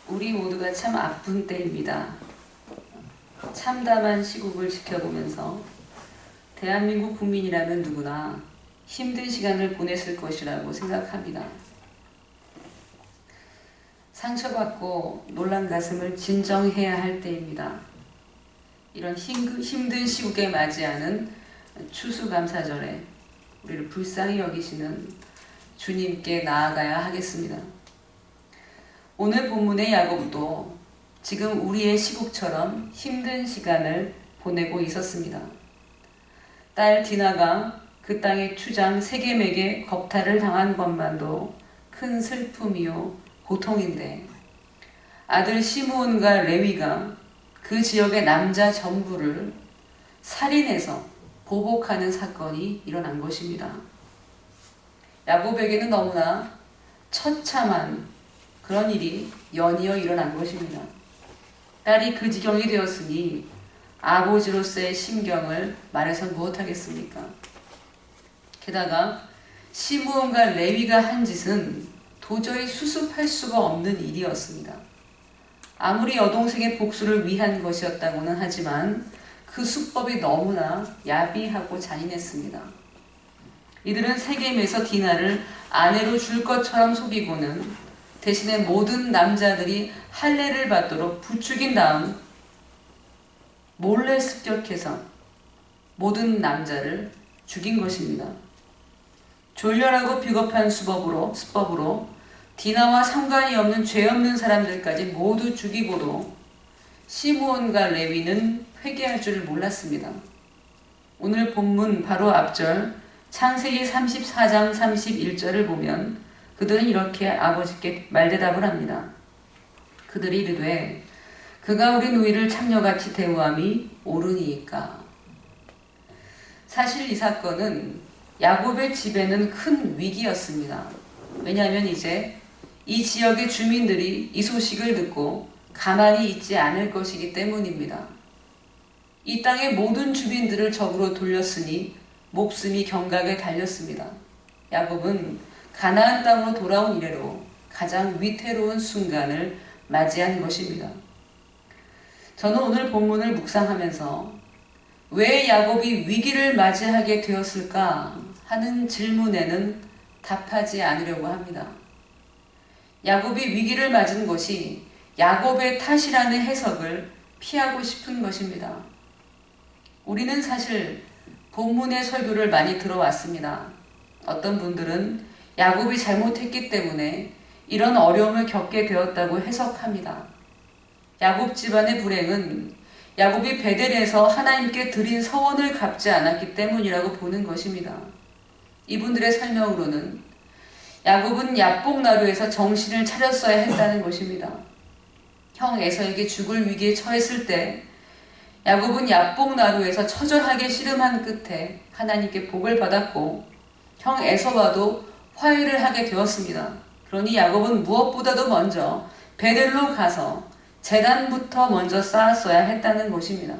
우리 모두가 참 아픈 때입니다. 참담한 시국을 지켜보면서 대한민국 국민이라면 누구나 힘든 시간을 보냈을 것이라고 생각합니다. 상처받고 놀란 가슴을 진정해야 할 때입니다. 이런 힘든 시국에 맞이하는 추수감사절에 우리를 불쌍히 여기시는 주님께 나아가야 하겠습니다. 오늘 본문의 야곱도 지금 우리의 시국처럼 힘든 시간을 보내고 있었습니다. 딸 디나가 그 땅의 추장 세겜에게 겁탈을 당한 것만도 큰 슬픔이요 고통인데, 아들 시므온과 레위가 그 지역의 남자 전부를 살인해서 보복하는 사건이 일어난 것입니다. 야곱에게는 너무나 처참한 그런 일이 연이어 일어난 것입니다. 딸이 그 지경이 되었으니 아버지로서의 심경을 말해서 무엇하겠습니까? 게다가 시므온과 레위가 한 짓은 도저히 수습할 수가 없는 일이었습니다. 아무리 여동생의 복수를 위한 것이었다고는 하지만 그 수법이 너무나 야비하고 잔인했습니다. 이들은 세겜에서 디나를 아내로 줄 것처럼 속이고는 대신에 모든 남자들이 할례를 받도록 부추긴 다음 몰래 습격해서 모든 남자를 죽인 것입니다. 졸렬하고 비겁한 수법으로 디나와 상관이 없는 죄 없는 사람들까지 모두 죽이고도 시므온과 레위는 회개할 줄을 몰랐습니다. 오늘 본문 바로 앞절 창세기 34장 31절을 보면 그들은 이렇게 아버지께 말대답을 합니다. 그들이 이르되 그가 우리 누이를 창녀같이 대우함이 옳으니이까. 사실 이 사건은 야곱의 집에는 큰 위기였습니다. 왜냐하면 이제 이 지역의 주민들이 이 소식을 듣고 가만히 있지 않을 것이기 때문입니다. 이 땅의 모든 주민들을 적으로 돌렸으니 목숨이 경각에 달렸습니다. 야곱은 가나안 땅으로 돌아온 이래로 가장 위태로운 순간을 맞이한 것입니다. 저는 오늘 본문을 묵상하면서 왜 야곱이 위기를 맞이하게 되었을까 하는 질문에는 답하지 않으려고 합니다. 야곱이 위기를 맞은 것이 야곱의 탓이라는 해석을 피하고 싶은 것입니다. 우리는 사실 본문의 설교를 많이 들어왔습니다. 어떤 분들은 야곱이 잘못했기 때문에 이런 어려움을 겪게 되었다고 해석합니다. 야곱 집안의 불행은 야곱이 베델에서 하나님께 드린 서원을 갚지 않았기 때문이라고 보는 것입니다. 이분들의 설명으로는 야곱은 야복나루에서 정신을 차렸어야 했다는 것입니다. 형 에서에게 죽을 위기에 처했을 때 야곱은 야복나루에서 처절하게 씨름한 끝에 하나님께 복을 받았고 형 에서와도 화해를 하게 되었습니다. 그러니 야곱은 무엇보다도 먼저 베델로 가서 제단부터 먼저 쌓았어야 했다는 것입니다.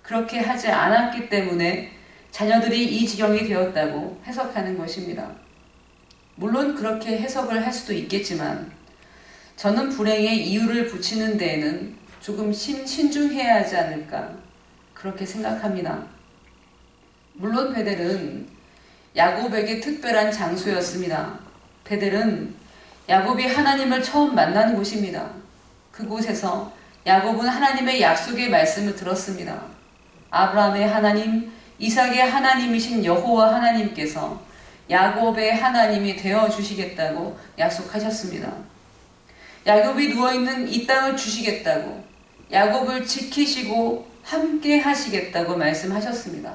그렇게 하지 않았기 때문에 자녀들이 이 지경이 되었다고 해석하는 것입니다. 물론 그렇게 해석을 할 수도 있겠지만 저는 불행의 이유를 붙이는 데에는 조금 신중해야 하지 않을까 그렇게 생각합니다. 물론 베델은 야곱에게 특별한 장소였습니다. 베델은 야곱이 하나님을 처음 만난 곳입니다. 그곳에서 야곱은 하나님의 약속의 말씀을 들었습니다. 아브라함의 하나님, 이삭의 하나님이신 여호와 하나님께서 야곱의 하나님이 되어주시겠다고 약속하셨습니다. 야곱이 누워있는 이 땅을 주시겠다고, 야곱을 지키시고 함께 하시겠다고 말씀하셨습니다.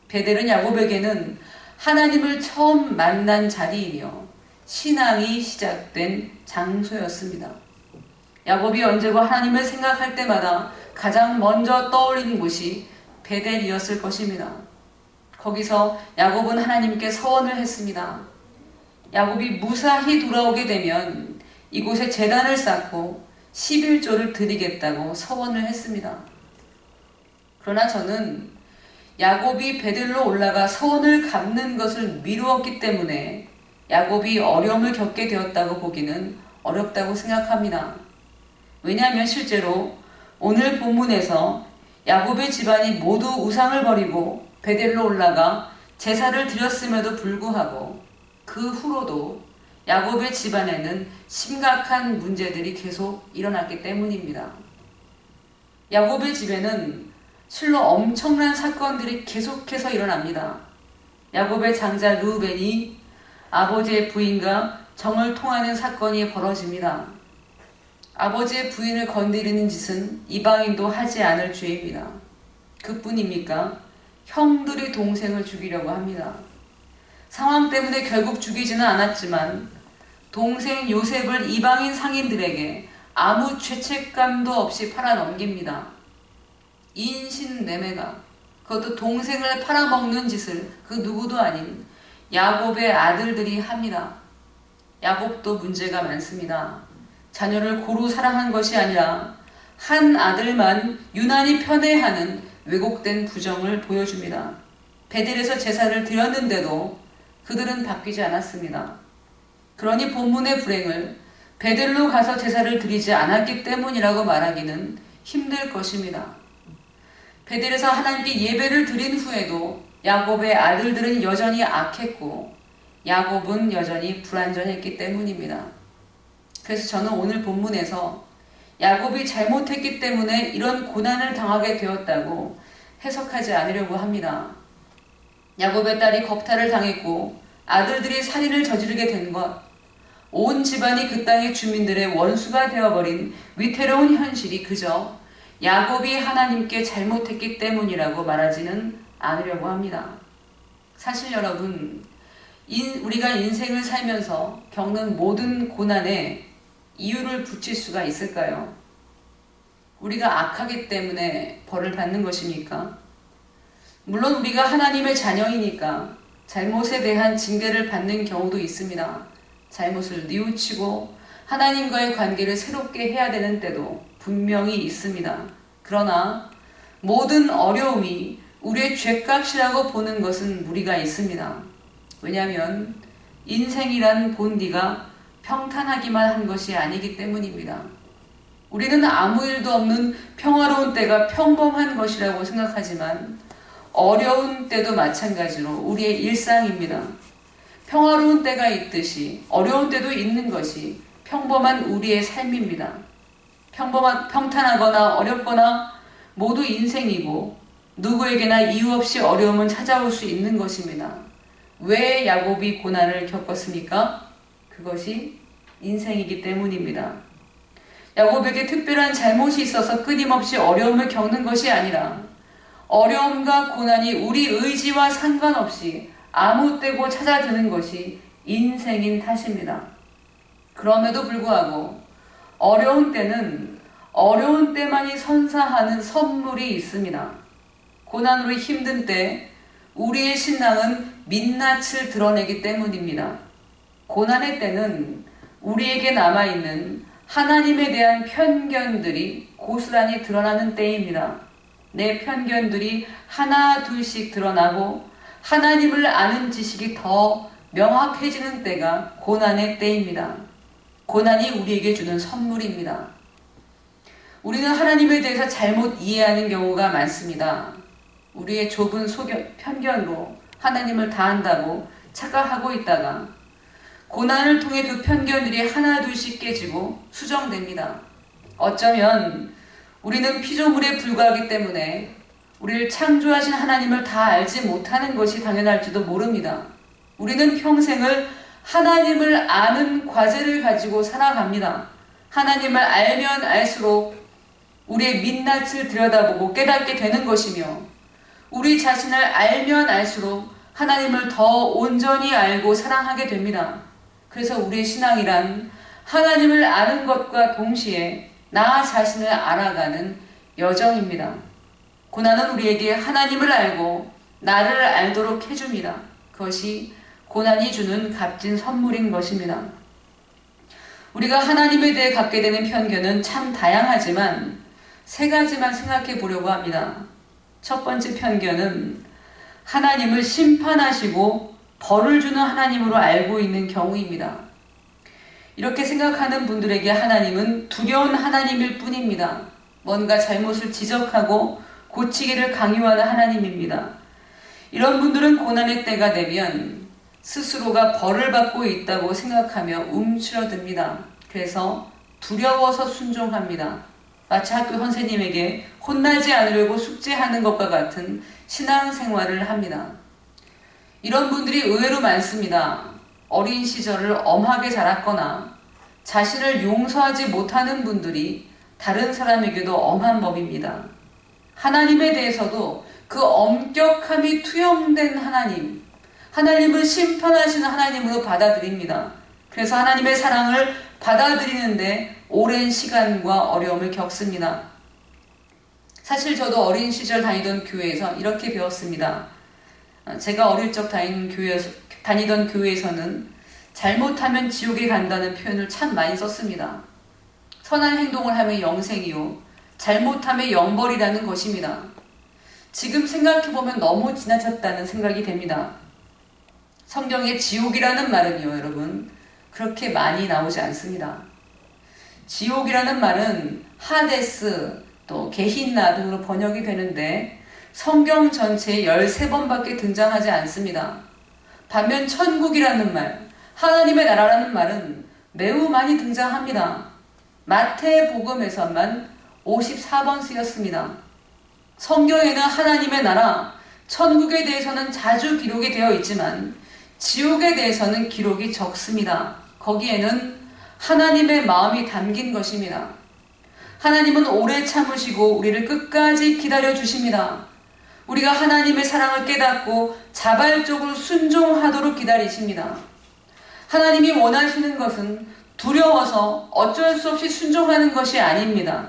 베델은 야곱에게는 하나님을 처음 만난 자리이며 신앙이 시작된 장소였습니다. 야곱이 언제고 하나님을 생각할 때마다 가장 먼저 떠올리는 곳이 베델이었을 것입니다. 거기서 야곱은 하나님께 서원을 했습니다. 야곱이 무사히 돌아오게 되면 이곳에 제단을 쌓고 11조를 드리겠다고 서원을 했습니다. 그러나 저는 야곱이 베델로 올라가 서원을 갚는 것을 미루었기 때문에 야곱이 어려움을 겪게 되었다고 보기는 어렵다고 생각합니다. 왜냐하면 실제로 오늘 본문에서 야곱의 집안이 모두 우상을 버리고 베델로 올라가 제사를 드렸음에도 불구하고 그 후로도 야곱의 집안에는 심각한 문제들이 계속 일어났기 때문입니다. 야곱의 집에는 실로 엄청난 사건들이 계속해서 일어납니다. 야곱의 장자 르우벤이 아버지의 부인과 정을 통하는 사건이 벌어집니다. 아버지의 부인을 건드리는 짓은 이방인도 하지 않을 죄입니다. 그뿐입니까? 형들이 동생을 죽이려고 합니다. 상황 때문에 결국 죽이지는 않았지만 동생 요셉을 이방인 상인들에게 아무 죄책감도 없이 팔아넘깁니다. 인신매매가, 그것도 동생을 팔아먹는 짓을 그 누구도 아닌 야곱의 아들들이 합니다. 야곱도 문제가 많습니다. 자녀를 고루 사랑한 것이 아니라 한 아들만 유난히 편애하는 왜곡된 부정을 보여줍니다. 베델에서 제사를 드렸는데도 그들은 바뀌지 않았습니다. 그러니 본문의 불행을 베델로 가서 제사를 드리지 않았기 때문이라고 말하기는 힘들 것입니다. 베델에서 하나님께 예배를 드린 후에도 야곱의 아들들은 여전히 악했고 야곱은 여전히 불완전했기 때문입니다. 그래서 저는 오늘 본문에서 야곱이 잘못했기 때문에 이런 고난을 당하게 되었다고 해석하지 않으려고 합니다. 야곱의 딸이 겁탈을 당했고 아들들이 살인을 저지르게 된 것, 온 집안이 그 땅의 주민들의 원수가 되어버린 위태로운 현실이 그저 야곱이 하나님께 잘못했기 때문이라고 말하지는 않으려고 합니다. 사실 여러분, 우리가 인생을 살면서 겪는 모든 고난에 이유를 붙일 수가 있을까요? 우리가 악하기 때문에 벌을 받는 것입니까? 물론 우리가 하나님의 자녀이니까 잘못에 대한 징계를 받는 경우도 있습니다. 잘못을 뉘우치고 하나님과의 관계를 새롭게 해야 되는 때도 분명히 있습니다. 그러나 모든 어려움이 우리의 죄값이라고 보는 것은 무리가 있습니다. 왜냐하면 인생이란 본디가 평탄하기만 한 것이 아니기 때문입니다. 우리는 아무 일도 없는 평화로운 때가 평범한 것이라고 생각하지만 어려운 때도 마찬가지로 우리의 일상입니다. 평화로운 때가 있듯이 어려운 때도 있는 것이 평범한 우리의 삶입니다. 평탄하거나 어렵거나 모두 인생이고 누구에게나 이유 없이 어려움은 찾아올 수 있는 것입니다. 왜 야곱이 고난을 겪었습니까? 그것이 인생이기 때문입니다. 야곱에게 특별한 잘못이 있어서 끊임없이 어려움을 겪는 것이 아니라 어려움과 고난이 우리 의지와 상관없이 아무 때고 찾아드는 것이 인생인 탓입니다. 그럼에도 불구하고 어려운 때는 어려운 때만이 선사하는 선물이 있습니다. 고난으로 힘든 때 우리의 신앙은 민낯을 드러내기 때문입니다. 고난의 때는 우리에게 남아있는 하나님에 대한 편견들이 고스란히 드러나는 때입니다. 내 편견들이 하나 둘씩 드러나고 하나님을 아는 지식이 더 명확해지는 때가 고난의 때입니다. 고난이 우리에게 주는 선물입니다. 우리는 하나님에 대해서 잘못 이해하는 경우가 많습니다. 우리의 좁은 편견으로 하나님을 다 안다고 착각하고 있다가 고난을 통해 그 편견들이 하나 둘씩 깨지고 수정됩니다. 어쩌면 우리는 피조물에 불과하기 때문에 우리를 창조하신 하나님을 다 알지 못하는 것이 당연할지도 모릅니다. 우리는 평생을 하나님을 아는 과제를 가지고 살아갑니다. 하나님을 알면 알수록 우리의 민낯을 들여다보고 깨닫게 되는 것이며 우리 자신을 알면 알수록 하나님을 더 온전히 알고 사랑하게 됩니다. 그래서 우리의 신앙이란 하나님을 아는 것과 동시에 나 자신을 알아가는 여정입니다. 고난은 우리에게 하나님을 알고 나를 알도록 해줍니다. 그것이 고난이 주는 값진 선물인 것입니다. 우리가 하나님에 대해 갖게 되는 편견은 참 다양하지만 세 가지만 생각해 보려고 합니다. 첫 번째 편견은 하나님을 심판하시고 벌을 주는 하나님으로 알고 있는 경우입니다. 이렇게 생각하는 분들에게 하나님은 두려운 하나님일 뿐입니다. 뭔가 잘못을 지적하고 고치기를 강요하는 하나님입니다. 이런 분들은 고난의 때가 되면 스스로가 벌을 받고 있다고 생각하며 움츠러듭니다. 그래서 두려워서 순종합니다. 마치 학교 선생님에게 혼나지 않으려고 숙제하는 것과 같은 신앙생활을 합니다. 이런 분들이 의외로 많습니다. 어린 시절을 엄하게 자랐거나 자신을 용서하지 못하는 분들이 다른 사람에게도 엄한 법입니다. 하나님에 대해서도 그 엄격함이 투영된 하나님을 심판하시는 하나님으로 받아들입니다. 그래서 하나님의 사랑을 받아들이는데 오랜 시간과 어려움을 겪습니다. 사실 저도 어린 시절 다니던 교회에서 이렇게 배웠습니다. 제가 어릴 적 다니던 교회에서는 잘못하면 지옥에 간다는 표현을 참 많이 썼습니다. 선한 행동을 하면 영생이요, 잘못하면 영벌이라는 것입니다. 지금 생각해보면 너무 지나쳤다는 생각이 됩니다. 성경에 지옥이라는 말은요, 여러분, 그렇게 많이 나오지 않습니다. 지옥이라는 말은 하데스, 또 게힌나 등으로 번역이 되는데 성경 전체에 13번밖에 등장하지 않습니다. 반면 천국이라는 말, 하나님의 나라라는 말은 매우 많이 등장합니다. 마태복음에서만 54번 쓰였습니다. 성경에는 하나님의 나라, 천국에 대해서는 자주 기록이 되어 있지만 지옥에 대해서는 기록이 적습니다. 거기에는 하나님의 마음이 담긴 것입니다. 하나님은 오래 참으시고 우리를 끝까지 기다려 주십니다. 우리가 하나님의 사랑을 깨닫고 자발적으로 순종하도록 기다리십니다. 하나님이 원하시는 것은 두려워서 어쩔 수 없이 순종하는 것이 아닙니다.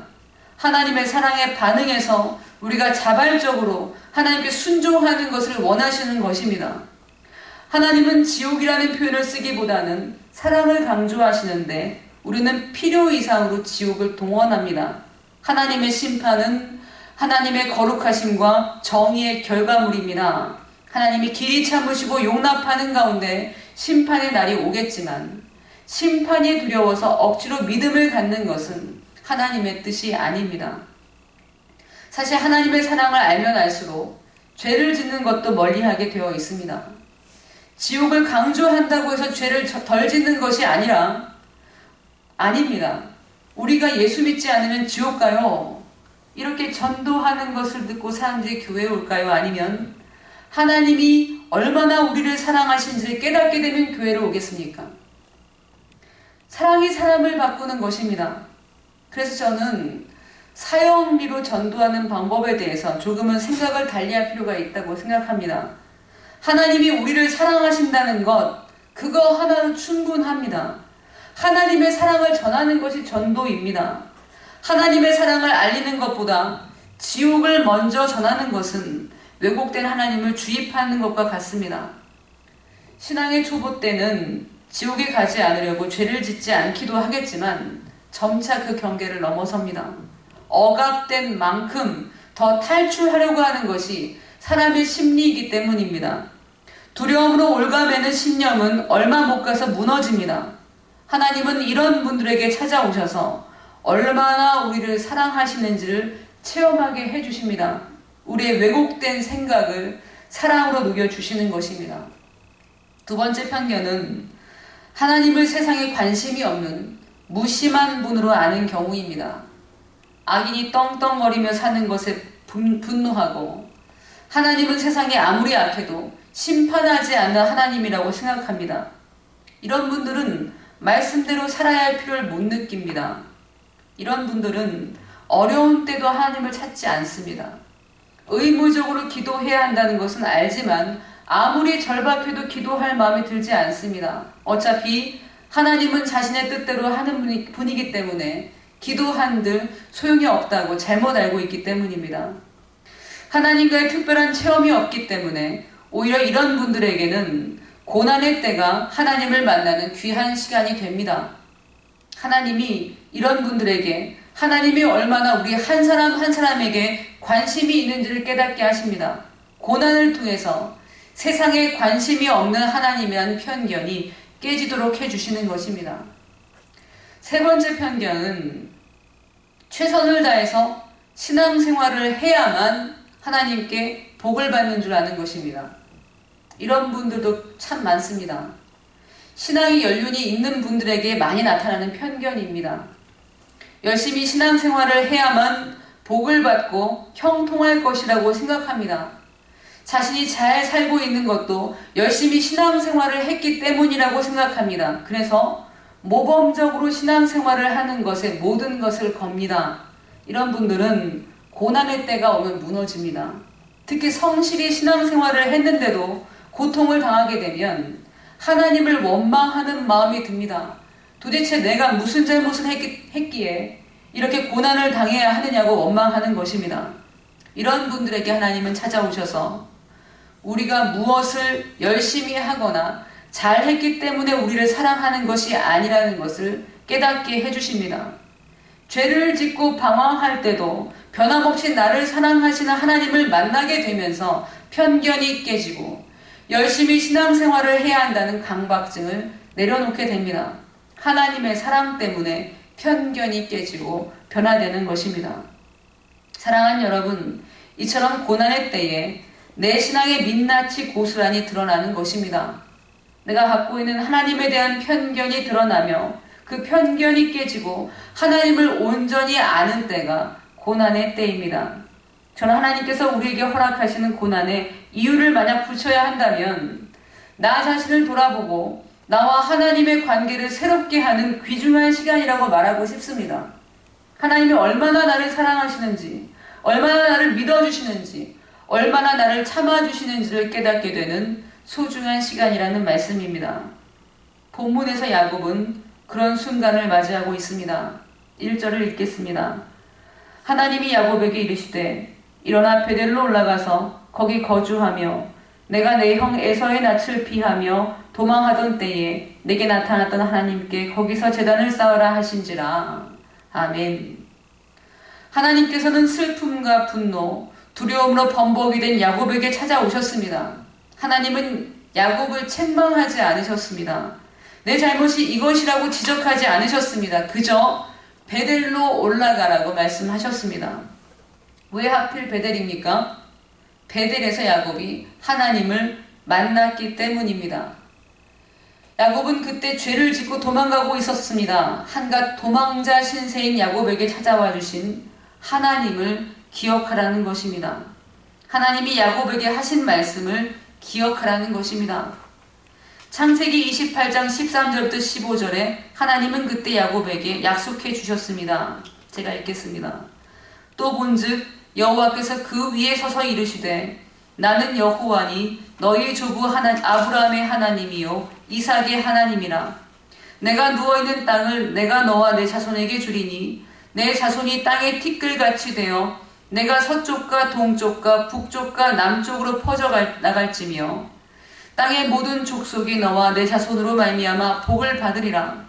하나님의 사랑에 반응해서 우리가 자발적으로 하나님께 순종하는 것을 원하시는 것입니다. 하나님은 지옥이라는 표현을 쓰기보다는 사랑을 강조하시는데 우리는 필요 이상으로 지옥을 동원합니다. 하나님의 심판은 하나님의 거룩하심과 정의의 결과물입니다. 하나님이 길이 참으시고 용납하는 가운데 심판의 날이 오겠지만 심판이 두려워서 억지로 믿음을 갖는 것은 하나님의 뜻이 아닙니다. 사실 하나님의 사랑을 알면 알수록 죄를 짓는 것도 멀리하게 되어 있습니다. 지옥을 강조한다고 해서 죄를 덜 짓는 것이 아닙니다. 우리가 예수 믿지 않으면 지옥 가요. 이렇게 전도하는 것을 듣고 사람들이 교회에 올까요? 아니면 하나님이 얼마나 우리를 사랑하신지를 깨닫게 되면 교회를 오겠습니까? 사랑이 사람을 바꾸는 것입니다. 그래서 저는 사형리로 전도하는 방법에 대해서 조금은 생각을 달리할 필요가 있다고 생각합니다. 하나님이 우리를 사랑하신다는 것, 그거 하나로 충분합니다. 하나님의 사랑을 전하는 것이 전도입니다. 하나님의 사랑을 알리는 것보다 지옥을 먼저 전하는 것은 왜곡된 하나님을 주입하는 것과 같습니다. 신앙의 초보 때는 지옥에 가지 않으려고 죄를 짓지 않기도 하겠지만 점차 그 경계를 넘어섭니다. 억압된 만큼 더 탈출하려고 하는 것이 사람의 심리이기 때문입니다. 두려움으로 올가매는 신념은 얼마 못 가서 무너집니다. 하나님은 이런 분들에게 찾아오셔서 얼마나 우리를 사랑하시는지를 체험하게 해주십니다. 우리의 왜곡된 생각을 사랑으로 녹여주시는 것입니다. 두 번째 편견은 하나님을 세상에 관심이 없는 무심한 분으로 아는 경우입니다. 악인이 떵떵거리며 사는 것에 분노하고 하나님은 세상에 아무리 악해도 심판하지 않는 하나님이라고 생각합니다. 이런 분들은 말씀대로 살아야 할 필요를 못 느낍니다. 이런 분들은 어려운 때도 하나님을 찾지 않습니다. 의무적으로 기도해야 한다는 것은 알지만 아무리 절박해도 기도할 마음이 들지 않습니다. 어차피 하나님은 자신의 뜻대로 하는 분이기 때문에 기도한들 소용이 없다고 잘못 알고 있기 때문입니다. 하나님과의 특별한 체험이 없기 때문에 오히려 이런 분들에게는 고난의 때가 하나님을 만나는 귀한 시간이 됩니다. 하나님이 이런 분들에게 하나님이 얼마나 우리 한 사람 한 사람에게 관심이 있는지를 깨닫게 하십니다. 고난을 통해서 세상에 관심이 없는 하나님이라는 편견이 깨지도록 해주시는 것입니다. 세 번째 편견은 최선을 다해서 신앙생활을 해야만 하나님께 복을 받는 줄 아는 것입니다. 이런 분들도 참 많습니다. 신앙의 연륜이 있는 분들에게 많이 나타나는 편견입니다. 열심히 신앙생활을 해야만 복을 받고 형통할 것이라고 생각합니다. 자신이 잘 살고 있는 것도 열심히 신앙생활을 했기 때문이라고 생각합니다. 그래서 모범적으로 신앙생활을 하는 것에 모든 것을 겁니다. 이런 분들은 고난의 때가 오면 무너집니다. 특히 성실히 신앙생활을 했는데도 고통을 당하게 되면 하나님을 원망하는 마음이 듭니다. 도대체 내가 무슨 잘못을 했기에 이렇게 고난을 당해야 하느냐고 원망하는 것입니다. 이런 분들에게 하나님은 찾아오셔서 우리가 무엇을 열심히 하거나 잘했기 때문에 우리를 사랑하는 것이 아니라는 것을 깨닫게 해주십니다. 죄를 짓고 방황할 때도 변함없이 나를 사랑하시는 하나님을 만나게 되면서 편견이 깨지고 열심히 신앙생활을 해야 한다는 강박증을 내려놓게 됩니다. 하나님의 사랑 때문에 편견이 깨지고 변화되는 것입니다. 사랑하는 여러분, 이처럼 고난의 때에 내 신앙의 민낯이 고스란히 드러나는 것입니다. 내가 갖고 있는 하나님에 대한 편견이 드러나며 그 편견이 깨지고 하나님을 온전히 아는 때가 고난의 때입니다. 저는 하나님께서 우리에게 허락하시는 고난의 이유를 만약 붙여야 한다면 나 자신을 돌아보고 나와 하나님의 관계를 새롭게 하는 귀중한 시간이라고 말하고 싶습니다. 하나님이 얼마나 나를 사랑하시는지, 얼마나 나를 믿어주시는지, 얼마나 나를 참아주시는지를 깨닫게 되는 소중한 시간이라는 말씀입니다. 본문에서 야곱은 그런 순간을 맞이하고 있습니다. 1절을 읽겠습니다. 하나님이 야곱에게 이르시되 일어나 베델로 올라가서 거기 거주하며 내가 내 형 에서의 낯을 피하며 도망하던 때에 내게 나타났던 하나님께 거기서 제단을 쌓으라 하신지라. 아멘. 하나님께서는 슬픔과 분노, 두려움으로 범벅이 된 야곱에게 찾아오셨습니다. 하나님은 야곱을 책망하지 않으셨습니다. 내 잘못이 이것이라고 지적하지 않으셨습니다. 그저 베델로 올라가라고 말씀하셨습니다. 왜 하필 베델입니까? 베델에서 야곱이 하나님을 만났기 때문입니다. 야곱은 그때 죄를 짓고 도망가고 있었습니다. 한갓 도망자 신세인 야곱에게 찾아와 주신 하나님을 기억하라는 것입니다. 하나님이 야곱에게 하신 말씀을 기억하라는 것입니다. 창세기 28장 13절부터 15절에 하나님은 그때 야곱에게 약속해 주셨습니다. 제가 읽겠습니다. 또 본즉 여호와께서 그 위에 서서 이르시되 나는 여호와니 너희 조부 아브라함의 하나님이요 이삭의 하나님이라. 내가 누워있는 땅을 내가 너와 내 자손에게 주리니 내 자손이 땅의 티끌같이 되어 내가 서쪽과 동쪽과 북쪽과 남쪽으로 퍼져 나갈지며 땅의 모든 족속이 너와 내 자손으로 말미암아 복을 받으리라.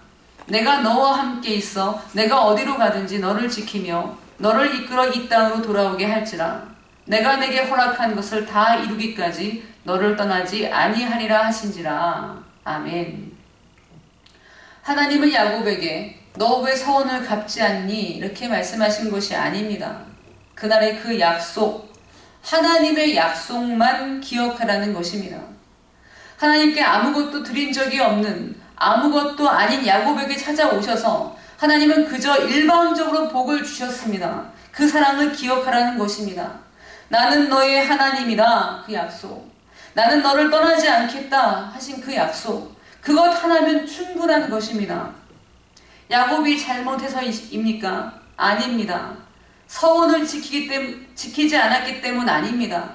내가 너와 함께 있어 내가 어디로 가든지 너를 지키며 너를 이끌어 이 땅으로 돌아오게 할지라. 내가 내게 허락한 것을 다 이루기까지 너를 떠나지 아니하리라 하신지라. 아멘. 하나님은 야곱에게 너 왜 서원을 갚지 않니? 이렇게 말씀하신 것이 아닙니다. 그날의 그 약속, 하나님의 약속만 기억하라는 것입니다. 하나님께 아무것도 드린 적이 없는 아무것도 아닌 야곱에게 찾아오셔서 하나님은 그저 일방적으로 복을 주셨습니다. 그 사랑을 기억하라는 것입니다. 나는 너의 하나님이다. 그 약속. 나는 너를 떠나지 않겠다 하신 그 약속. 그것 하나면 충분한 것입니다. 야곱이 잘못해서입니까? 아닙니다. 서원을 지키지 않았기 때문 아닙니다.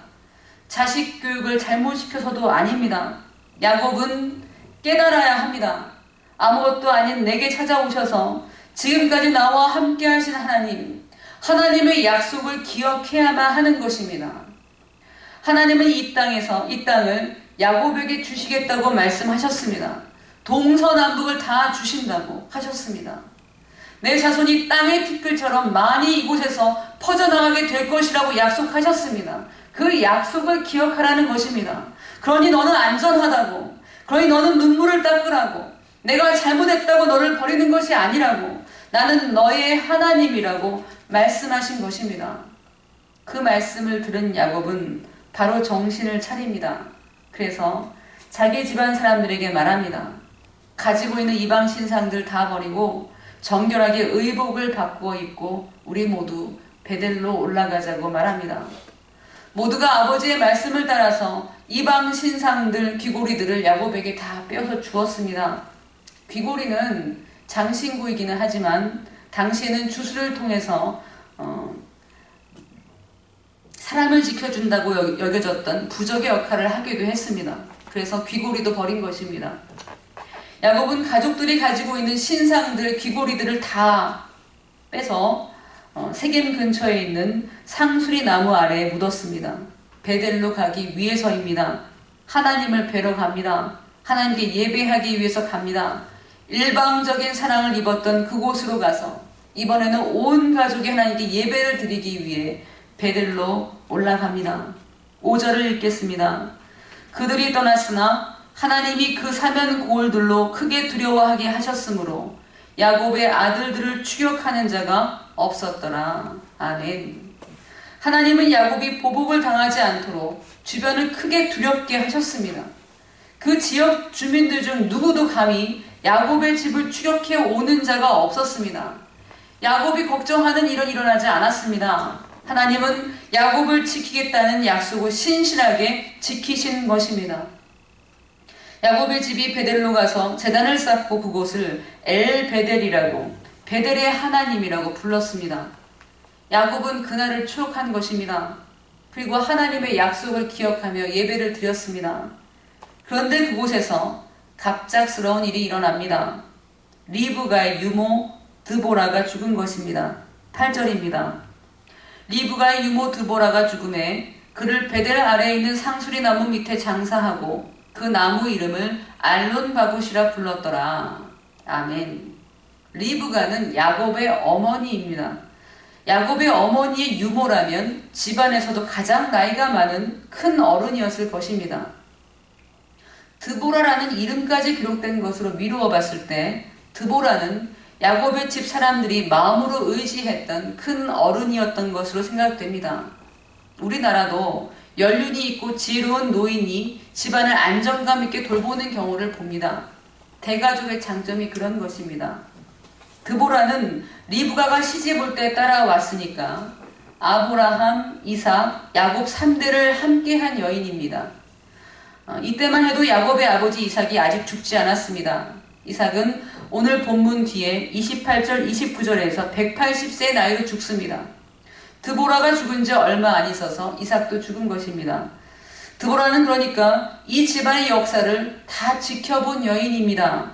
자식 교육을 잘못시켜서도 아닙니다. 야곱은 깨달아야 합니다. 아무것도 아닌 내게 찾아오셔서 지금까지 나와 함께 하신 하나님, 하나님의 약속을 기억해야만 하는 것입니다. 하나님은 이 땅을 야곱에게 주시겠다고 말씀하셨습니다. 동서남북을 다 주신다고 하셨습니다. 내 자손이 땅의 티끌처럼 많이 이곳에서 퍼져나가게 될 것이라고 약속하셨습니다. 그 약속을 기억하라는 것입니다. 그러니 너는 안전하다고, 그러니 너는 눈물을 닦으라고, 내가 잘못했다고 너를 버리는 것이 아니라고, 나는 너의 하나님이라고 말씀하신 것입니다. 그 말씀을 들은 야곱은 바로 정신을 차립니다. 그래서 자기 집안 사람들에게 말합니다. 가지고 있는 이방 신상들 다 버리고 정결하게 의복을 바꾸어 입고 우리 모두 베델로 올라가자고 말합니다. 모두가 아버지의 말씀을 따라서 이방 신상들, 귀고리들을 야곱에게 다 빼어서 주었습니다. 귀고리는 장신구이기는 하지만 당시에는 주술을 통해서 사람을 지켜준다고 여겨졌던 부적의 역할을 하기도 했습니다. 그래서 귀고리도 버린 것입니다. 야곱은 가족들이 가지고 있는 신상들, 귀고리들을 다 빼서 세겜 근처에 있는 상수리 나무 아래에 묻었습니다. 베델로 가기 위해서입니다. 하나님을 뵈러 갑니다. 하나님께 예배하기 위해서 갑니다. 일방적인 사랑을 입었던 그곳으로 가서 이번에는 온 가족이 하나님께 예배를 드리기 위해 베델로 올라갑니다. 5절을 읽겠습니다. 그들이 떠났으나 하나님이 그 사면 고을들로 크게 두려워하게 하셨으므로 야곱의 아들들을 추격하는 자가 없었더라. 아멘. 하나님은 야곱이 보복을 당하지 않도록 주변을 크게 두렵게 하셨습니다. 그 지역 주민들 중 누구도 감히 야곱의 집을 추격해 오는 자가 없었습니다. 야곱이 걱정하는 일은 일어나지 않았습니다. 하나님은 야곱을 지키겠다는 약속을 신실하게 지키신 것입니다. 야곱의 집이 베델로 가서 제단을 쌓고 그곳을 엘 베델이라고, 베델의 하나님이라고 불렀습니다. 야곱은 그날을 추억한 것입니다. 그리고 하나님의 약속을 기억하며 예배를 드렸습니다. 그런데 그곳에서 갑작스러운 일이 일어납니다. 리브가의 유모 드보라가 죽은 것입니다. 8절입니다. 리브가의 유모 드보라가 죽음에 그를 베델 아래에 있는 상수리 나무 밑에 장사하고 그 나무 이름을 알론바굿이라 불렀더라. 아멘. 리브가는 야곱의 어머니입니다. 야곱의 어머니의 유모라면 집안에서도 가장 나이가 많은 큰 어른이었을 것입니다. 드보라라는 이름까지 기록된 것으로 미루어 봤을 때 드보라는 야곱의 집 사람들이 마음으로 의지했던 큰 어른이었던 것으로 생각됩니다. 우리나라도 연륜이 있고 지혜로운 노인이 집안을 안정감 있게 돌보는 경우를 봅니다. 대가족의 장점이 그런 것입니다. 드보라는 리브가가 시집 올 때 따라왔으니까 아브라함, 이삭, 야곱 3대를 함께한 여인입니다. 이때만 해도 야곱의 아버지 이삭이 아직 죽지 않았습니다. 이삭은 오늘 본문 뒤에 28절, 29절에서 180세의 나이로 죽습니다. 드보라가 죽은 지 얼마 안 있어서 이삭도 죽은 것입니다. 드보라는 그러니까 이 집안의 역사를 다 지켜본 여인입니다.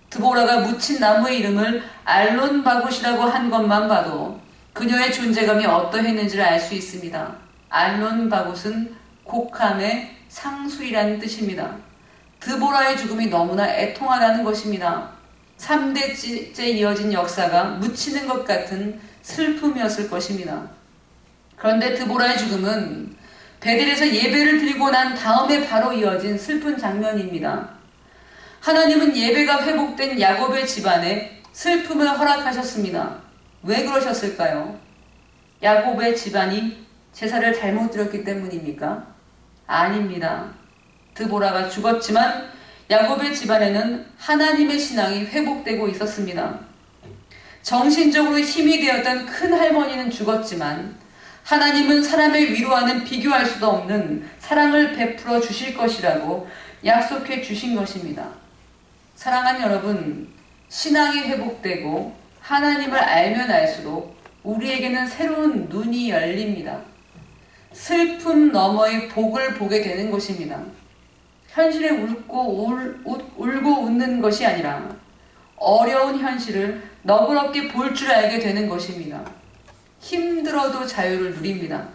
드보라가 묻힌 나무의 이름을 알론바굿이라고 한 것만 봐도 그녀의 존재감이 어떠했는지를 알 수 있습니다. 알론바굿은 곡함의 상술이라는 뜻입니다. 드보라의 죽음이 너무나 애통하다는 것입니다. 3대째 이어진 역사가 묻히는 것 같은 슬픔이었을 것입니다. 그런데 드보라의 죽음은 베델에서 예배를 드리고 난 다음에 바로 이어진 슬픈 장면입니다. 하나님은 예배가 회복된 야곱의 집안에 슬픔을 허락하셨습니다. 왜 그러셨을까요? 야곱의 집안이 제사를 잘못 드렸기 때문입니까? 아닙니다. 드보라가 죽었지만 야곱의 집안에는 하나님의 신앙이 회복되고 있었습니다. 정신적으로 힘이 되었던 큰 할머니는 죽었지만 하나님은 사람을 위로하는 비교할 수도 없는 사랑을 베풀어 주실 것이라고 약속해 주신 것입니다. 사랑하는 여러분, 신앙이 회복되고 하나님을 알면 알수록 우리에게는 새로운 눈이 열립니다. 슬픔 너머의 복을 보게 되는 것입니다. 현실에 울고 웃는 것이 아니라 어려운 현실을 너그럽게 볼 줄 알게 되는 것입니다. 힘들어도 자유를 누립니다.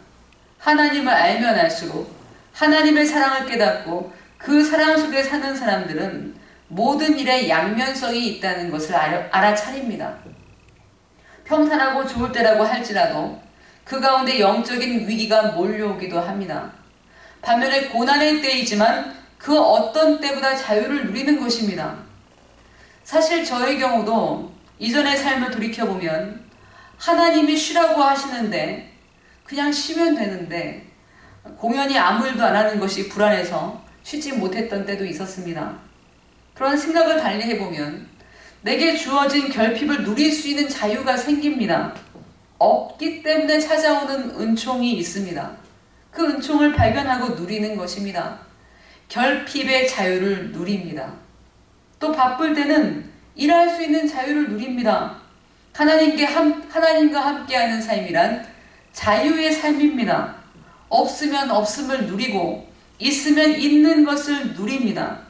하나님을 알면 알수록 하나님의 사랑을 깨닫고 그 사랑 속에 사는 사람들은 모든 일에 양면성이 있다는 것을 알아차립니다. 평탄하고 좋을 때라고 할지라도 그 가운데 영적인 위기가 몰려오기도 합니다. 반면에 고난의 때이지만 그 어떤 때보다 자유를 누리는 것입니다. 사실 저의 경우도 이전의 삶을 돌이켜보면 하나님이 쉬라고 하시는데 그냥 쉬면 되는데 공연히 아무 일도 안 하는 것이 불안해서 쉬지 못했던 때도 있었습니다. 그런 생각을 달리 해보면 내게 주어진 결핍을 누릴 수 있는 자유가 생깁니다. 없기 때문에 찾아오는 은총이 있습니다. 그 은총을 발견하고 누리는 것입니다. 결핍의 자유를 누립니다. 또 바쁠 때는 일할 수 있는 자유를 누립니다. 하나님과 함께하는 삶이란 자유의 삶입니다. 없으면 없음을 누리고 있으면 있는 것을 누립니다.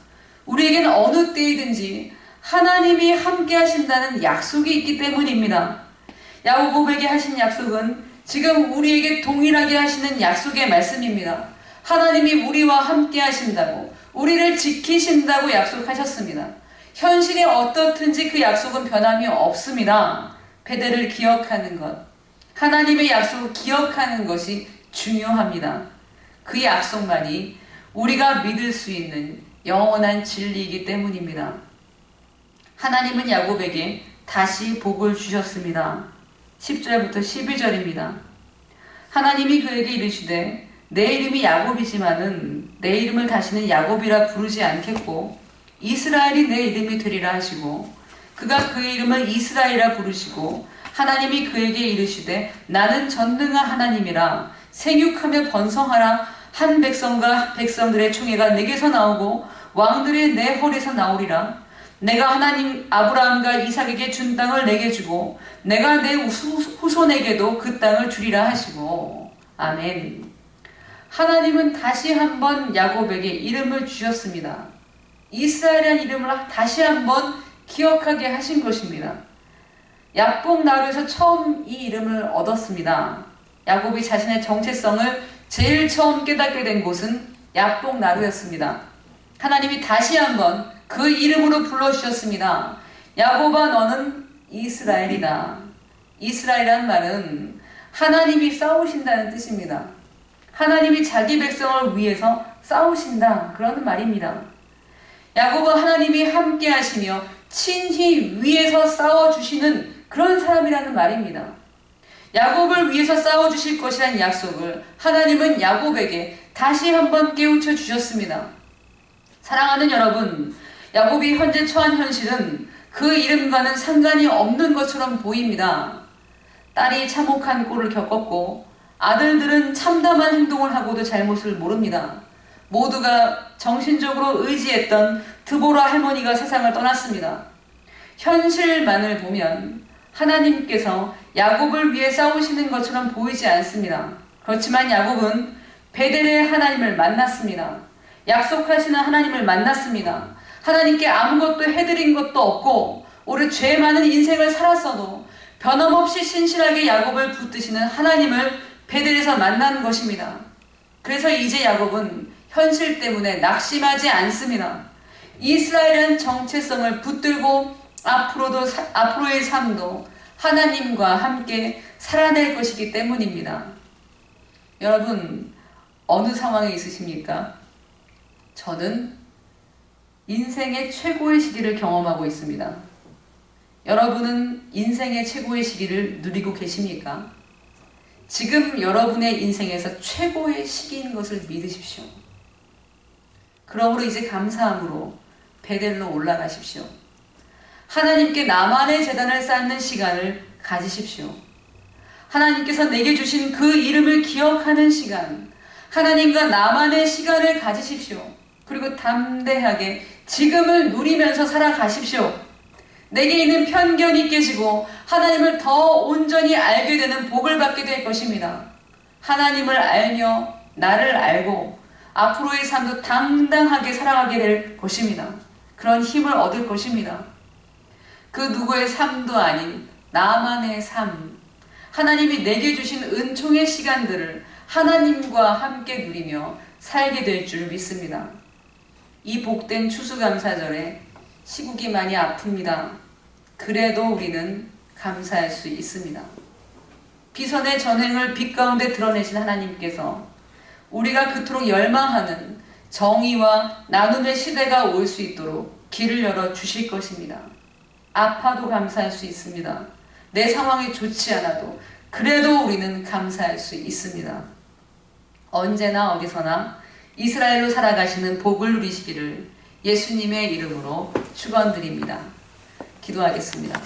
우리에겐 어느 때이든지 하나님이 함께 하신다는 약속이 있기 때문입니다. 야고보에게 하신 약속은 지금 우리에게 동일하게 하시는 약속의 말씀입니다. 하나님이 우리와 함께 하신다고, 우리를 지키신다고 약속하셨습니다. 현실이 어떻든지 그 약속은 변함이 없습니다. 베델을 기억하는 것, 하나님의 약속을 기억하는 것이 중요합니다. 그 약속만이 우리가 믿을 수 있는 영원한 진리이기 때문입니다. 하나님은 야곱에게 다시 복을 주셨습니다. 10절부터 12절입니다. 하나님이 그에게 이르시되 내 이름이 야곱이지만은 내 이름을 다시는 야곱이라 부르지 않겠고 이스라엘이 내 이름이 되리라 하시고 그가 그의 이름을 이스라엘이라 부르시고 하나님이 그에게 이르시되 나는 전능한 하나님이라 생육하며 번성하라 한 백성과 백성들의 총회가 내게서 나오고 왕들이 내 홀에서 나오리라. 내가 하나님 아브라함과 이삭에게 준 땅을 내게 주고 내가 내 후손에게도 그 땅을 주리라 하시고. 아멘. 하나님은 다시 한번 야곱에게 이름을 주셨습니다. 이스라엘이라는 이름을 다시 한번 기억하게 하신 것입니다. 야복 나루에서 처음 이 이름을 얻었습니다. 야곱이 자신의 정체성을 제일 처음 깨닫게 된 곳은 야복 나루였습니다. 하나님이 다시 한번 그 이름으로 불러주셨습니다. 야곱아 너는 이스라엘이다. 이스라엘이라는 말은 하나님이 싸우신다는 뜻입니다. 하나님이 자기 백성을 위해서 싸우신다 그런 말입니다. 야곱은 하나님이 함께 하시며 친히 위에서 싸워주시는 그런 사람이라는 말입니다. 야곱을 위해서 싸워주실 것이라는 약속을 하나님은 야곱에게 다시 한번 깨우쳐 주셨습니다. 사랑하는 여러분, 야곱이 현재 처한 현실은 그 이름과는 상관이 없는 것처럼 보입니다. 딸이 참혹한 꼴을 겪었고 아들들은 참담한 행동을 하고도 잘못을 모릅니다. 모두가 정신적으로 의지했던 드보라 할머니가 세상을 떠났습니다. 현실만을 보면 하나님께서 야곱을 위해 싸우시는 것처럼 보이지 않습니다. 그렇지만 야곱은 베델의 하나님을 만났습니다. 약속하시는 하나님을 만났습니다. 하나님께 아무것도 해드린 것도 없고 오히려 죄 많은 인생을 살았어도 변함없이 신실하게 야곱을 붙드시는 하나님을 베델에서 만난 것입니다. 그래서 이제 야곱은 현실 때문에 낙심하지 않습니다. 이스라엘은 정체성을 붙들고 앞으로의 삶도 하나님과 함께 살아낼 것이기 때문입니다. 여러분, 어느 상황에 있으십니까? 저는 인생의 최고의 시기를 경험하고 있습니다. 여러분은 인생의 최고의 시기를 누리고 계십니까? 지금 여러분의 인생에서 최고의 시기인 것을 믿으십시오. 그러므로 이제 감사함으로 베델로 올라가십시오. 하나님께 나만의 제단을 쌓는 시간을 가지십시오. 하나님께서 내게 주신 그 이름을 기억하는 시간, 하나님과 나만의 시간을 가지십시오. 그리고 담대하게 지금을 누리면서 살아가십시오. 내게 있는 편견이 깨지고 하나님을 더 온전히 알게 되는 복을 받게 될 것입니다. 하나님을 알며 나를 알고 앞으로의 삶도 당당하게 살아가게 될 것입니다. 그런 힘을 얻을 것입니다. 그 누구의 삶도 아닌 나만의 삶, 하나님이 내게 주신 은총의 시간들을 하나님과 함께 누리며 살게 될 줄 믿습니다. 이 복된 추수감사절에 시국이 많이 아픕니다. 그래도 우리는 감사할 수 있습니다. 비선의 전횡을 빛 가운데 드러내신 하나님께서 우리가 그토록 열망하는 정의와 나눔의 시대가 올 수 있도록 길을 열어 주실 것입니다. 아파도 감사할 수 있습니다. 내 상황이 좋지 않아도 그래도 우리는 감사할 수 있습니다. 언제나 어디서나 이스라엘로 살아가시는 복을 누리시기를 예수님의 이름으로 축원드립니다. 기도하겠습니다.